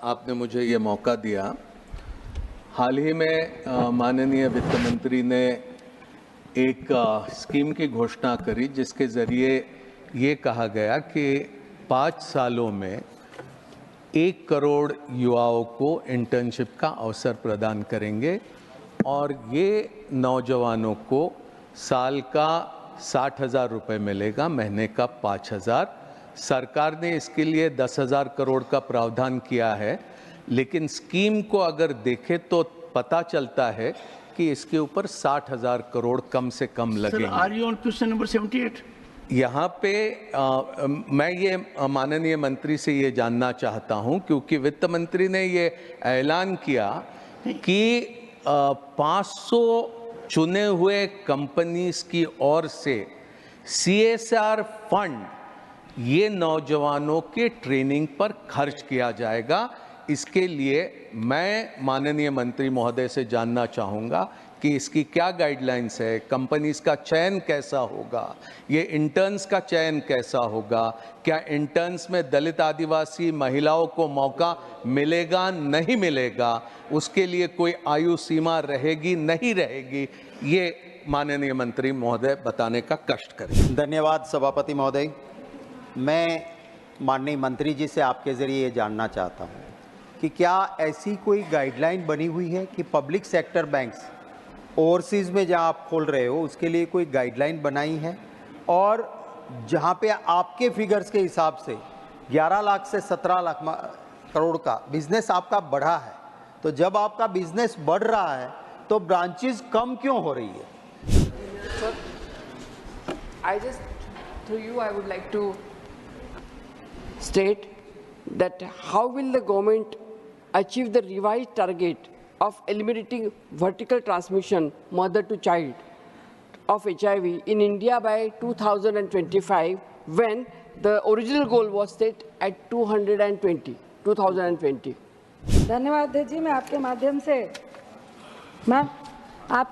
आपने मुझे ये मौका दिया। हाल ही में माननीय वित्त मंत्री ने एक स्कीम की घोषणा करी जिसके ज़रिए ये कहा गया कि 5 सालों में 1 करोड़ युवाओं को इंटर्नशिप का अवसर प्रदान करेंगे और ये नौजवानों को साल का 60,000 रुपये मिलेगा, महीने का 5,000। सरकार ने इसके लिए 10,000 करोड़ का प्रावधान किया है, लेकिन स्कीम को अगर देखें तो पता चलता है कि इसके ऊपर 60,000 करोड़ कम से कम लगेंगे। Are you on question number 78? यहाँ पे मैं ये माननीय मंत्री से ये जानना चाहता हूँ, क्योंकि वित्त मंत्री ने ये ऐलान किया कि 500 चुने हुए कंपनीज की ओर से CSR फंड ये नौजवानों के ट्रेनिंग पर खर्च किया जाएगा। इसके लिए मैं माननीय मंत्री महोदय से जानना चाहूँगा कि इसकी क्या गाइडलाइंस है, कंपनीज का चयन कैसा होगा, ये इंटर्न्स का चयन कैसा होगा, क्या इंटर्न्स में दलित आदिवासी महिलाओं को मौका मिलेगा नहीं मिलेगा, उसके लिए कोई आयु सीमा रहेगी नहीं रहेगी, ये माननीय मंत्री महोदय बताने का कष्ट करें। धन्यवाद सभापति महोदय। मैं माननीय मंत्री जी से आपके ज़रिए ये जानना चाहता हूँ कि क्या ऐसी कोई गाइडलाइन बनी हुई है कि पब्लिक सेक्टर बैंक्स ओवरसीज़ में जहाँ आप खोल रहे हो उसके लिए कोई गाइडलाइन बनाई है, और जहाँ पे आपके फिगर्स के हिसाब से 11 लाख से 17 लाख करोड़ का बिजनेस आपका बढ़ा है, तो जब आपका बिजनेस बढ़ रहा है तो ब्रांचेस कम क्यों हो रही है? Sir, I just, through you, I would like to state that how will the government achieve the revised target of eliminating vertical transmission mother to child of HIV in India by 2025 when the original goal was set at 2020. धन्यवाद जी। मैं आपके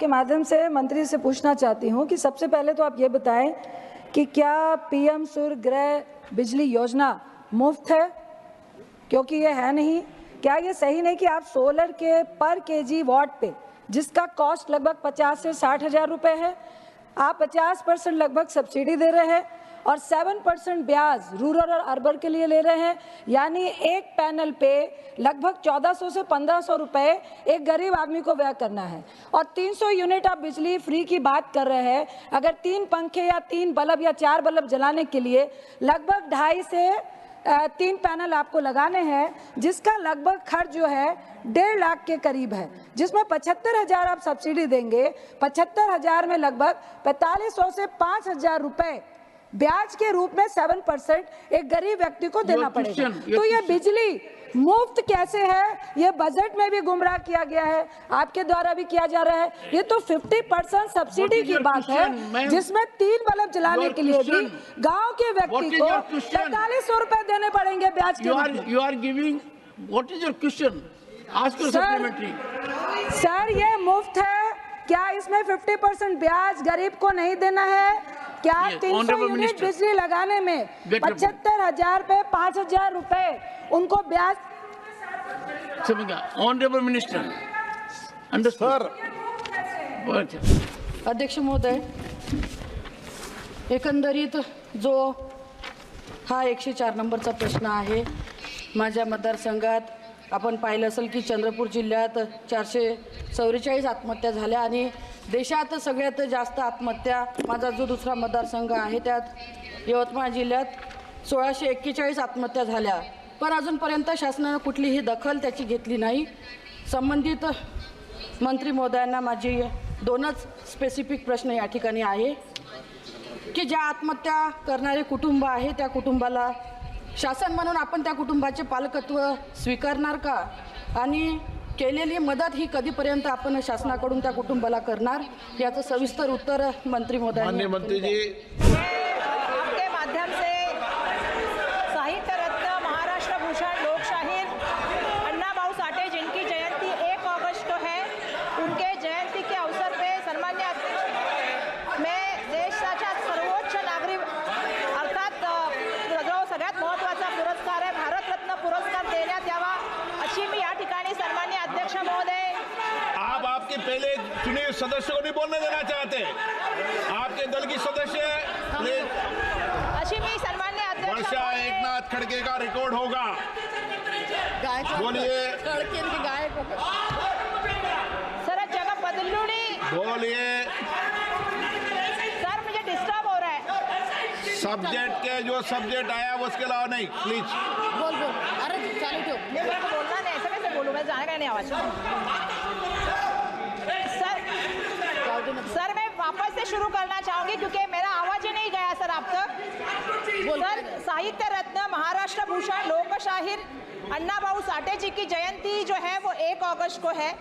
माध्यम से मंत्री से पूछना चाहती हूँ कि सबसे पहले तो आप ये बताएं कि क्या PM सूर्य गृह बिजली योजना मुफ्त है, क्योंकि ये है नहीं। क्या ये सही नहीं कि आप सोलर के पर केजी वाट पे जिसका कॉस्ट लगभग 50 से 60 हज़ार रुपये है, आप 50% लगभग सब्सिडी दे रहे हैं और 7% ब्याज रूरल और अर्बन के लिए ले रहे हैं, यानी एक पैनल पे लगभग 1400 से 1500 रुपये एक गरीब आदमी को व्यय करना है। और 300 यूनिट आप बिजली फ्री की बात कर रहे हैं, अगर 3 पंखे या 3 बल्ब या 4 बल्ब जलाने के लिए लगभग 2.5 से 3 पैनल आपको लगाने हैं, जिसका लगभग खर्च जो है 1.5 लाख के करीब है, जिसमें 75,000 आप सब्सिडी देंगे। 75,000 में लगभग 4500 से 5,000 रुपये ब्याज के रूप में 7% एक गरीब व्यक्ति को देना पड़ेगा। तो ये बिजली मुफ्त कैसे है? ये बजट में भी गुमराह किया गया है, आपके द्वारा भी किया जा रहा है। ये तो 50% सब्सिडी की बात है, जिसमें 3 बल्ब जलाने के लिए भी गांव के व्यक्ति को 4500 रुपए देने पड़ेंगे ब्याज के रूप में। You are giving. What is your question? Ask your supplementary. Sir, ये मुफ्त है क्या? इसमें 50% ब्याज गरीब को नहीं देना है क्या? 300 यूनिट बिजली लगाने में 75,000 पे 5,000 रुपए उनको ब्याज। ऑनरेबल मिनिस्टर, अध्यक्ष महोदय, एकंदरीत जो हा 104 नंबरचा प्रश्न आहे, माझ्या मतदारसंघात आपण पाहिलं असेल की चंद्रपूर जिल्ह्यात 444 आत्महत्या झाल्या आणि देशात सगळ्यात जास्त आत्महत्या माझा जो दुसरा मतदारसंघ आहे त्यात यवतमाळ जिल्ह्यात 1641 आत्महत्या झाल्या, पण अजूनपर्यंत शासनाने कुठलीही दखल त्याची घेतली नाही। संबंधित मंत्री महोदयांना माझी 2च स्पेसिफिक प्रश्न या ठिकाणी आहे की ज्या आत्महत्या करणारे कुटुंब आहे त्या कुटुंबाला शासन म्हणून आपण त्या कुटुंबाचे पालकत्व स्वीकारणार का, आणि केलेली मदत ही कधीपर्यंत आपण शासनाकडून त्या कुटुंबाला करणार, याचं सविस्तर उत्तर मंत्री महोदयांनी। माननीय मंत्री जी, आपके माध्यम से साहित्य रत्न महाराष्ट्र भूषण लोकशाहीर अण्णा भाऊ साठे, जिनकी जयंती 1 अगस्त को है, उनके जयंती के अवसर पे सन्मान्य मैं देशाच्या सर्वोच्च सदस्य को नहीं बोलने देना चाहते। आपके दल की सदस्य प्लीज। अशी मी सन्मान्य अध्यक्ष वर्षा महोदय, एकनाथ खड़गे का रिकॉर्ड होगा। बोलिए सर जगह बदलूनी बोलिए। सर मुझे डिस्टर्ब हो रहा है। सब्जेक्ट के जो सब्जेक्ट आया वो उसके अलावा नहीं प्लीज। बोल बोल अरे चालू ठेव मेरे को बोलना नहीं, ऐसे कैसे बोलूं मैं, जाने का नहीं आवाज। सर मैं वापस से शुरू करना चाहूंगी क्योंकि मेरा आवाज ही नहीं गया सर आप तक। सर साहित्य रत्न महाराष्ट्र भूषण लोकशाहीर अन्ना भाऊ साठे जी की जयंती जो है वो 1 अगस्त को है।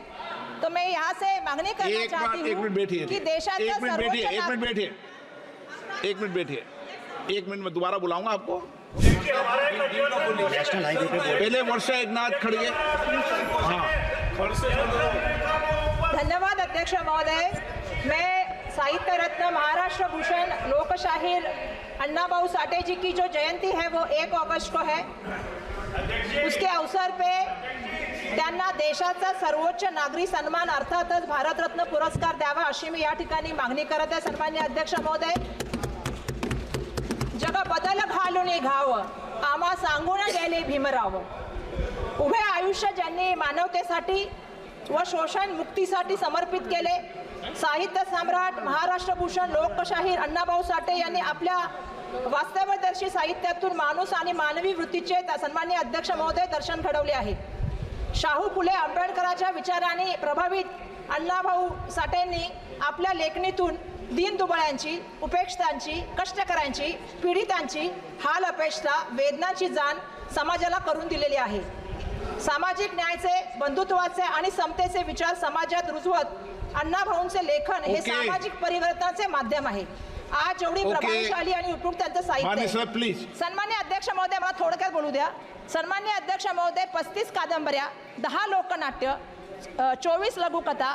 तो मैं यहाँ से मांगनी करना चाहती एक हूँ मिनट बैठिए। कि देशाचा एक मिनट बैठिए। सर्वोच्च एक मिनट बैठिए। एक मिनट बैठिए। 1 मिनट में दोबारा बुलाऊंगा आपको। पहले वर्षा एकनाथ खड़गे। हाँ धन्यवाद अध्यक्ष महोदय। मैं साहित्य रत्न महाराष्ट्र भूषण लोकशाहीर अण्णा भाऊ साठे जी की जो जयंती है वो 1 अगस्त को है। उसके अवसर पे त्यांना देशाचा सर्वोच्च नागरी सन्मान अर्थातच भारतरत्न पुरस्कार द्यावा अशी मी या ठिकाणी मागणी करत आहे सन्मान्य अध्यक्ष महोदय। जग बदल घालून घाव आम्हा सांगून गेले भीमराव। उभे आयुष्य ज्यांनी मानवतेसाठी व शोषण मुक्तीसाठी समर्पित केले, साहित्य सम्राट महाराष्ट्र भूषण लोकशाहीर अण्णाभाऊ साठे यांनी आपल्या वास्तवदर्शी साहित्यातून माणूस आणि मानवी वृत्तीचे सन्माननीय अध्यक्ष महोदय दर्शन घडवले आहे। शाहू फुले आंबेडकरांच्या विचारांनी प्रभावित अण्णाभाऊ साठेंनी आपल्या लेखणीतून दीनदुबळ्यांची, उपेक्षितांची, कष्टकऱ्यांची, पीडितांची हाल अपेक्षा वेदनाची जाण समाजाला करून दिलेली आहे। सामाजिक न्यायाचे, बंधुत्वाचे आणि समतेचे विचार समाजात रुजवत अण्णाभाऊंचे लेखन हे सामाजिक परिवर्तनाचे माध्यम आहे। आज जेवढी प्रभावशाली आणि उपयुक्त त्यांचं साहित्य आहे। प्लीज सन्मान्य अध्यक्ष महोदय मला थोडक्यात बोलू द्या। सन्मान्य अध्यक्ष महोदय 35 कादंबऱ्या, 10 लोकनाट्य, 24 लघुकथा,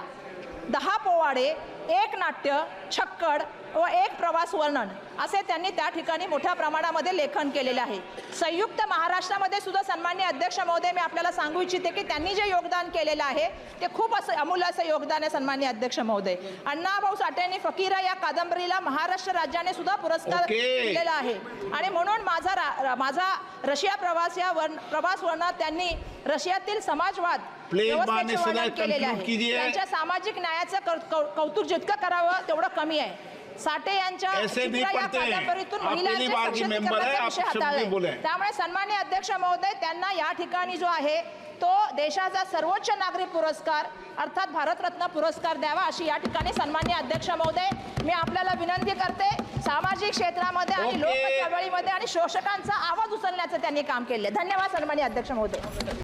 10 पोवाडे, 1 नाट्य, छक्कड व 1 प्रवास वर्णन असे त्यांनी त्या ठिकाणी मोठ्या प्रमाणामध्ये लेखन केलेले आहे। संयुक्त महाराष्ट्रामध्ये सुद्धा सन्मान्य अध्यक्ष महोदय मी आपल्याला सांगू इच्छिते की त्यांनी जे योगदान केलेलं आहे ते खूप असं अमूल्य असं योगदान आहे सन्मान्य अध्यक्ष महोदय। अण्णाभाऊ साठेंनी फकीरा या कादंबरीला महाराष्ट्र राज्याने सुद्धा पुरस्कार दिलेला आहे आणि म्हणून माझा रशिया प्रवास वर्णनात त्यांनी रशियातील समाजवाद व्यवस्थेचे वर्णन केलेले आहे। त्यांच्या सामाजिक न्यायाचं कौतुक जितकं करावं तेवढं कमी आहे। साठे यांच्या या कादंबरीतून महिलांचे सक्षमीकरणाचा विषय हाताळला। त्यामुळे सन्माननीय अध्यक्ष महोदय त्यांना या ठिकाणी जो आहे तो देशाचा सर्वोच्च नागरी पुरस्कार अर्थात भारतरत्न पुरस्कार द्यावा अशी या ठिकाणी सन्माननीय अध्यक्ष महोदय मी आपल्याला विनंती करते। सामाजिक क्षेत्रामध्ये आणि लोक चळवळीमध्ये आणि शोषकांचा आवाज उचलण्याचं त्यांनी काम केले। धन्यवाद सन्माननीय अध्यक्ष महोदय।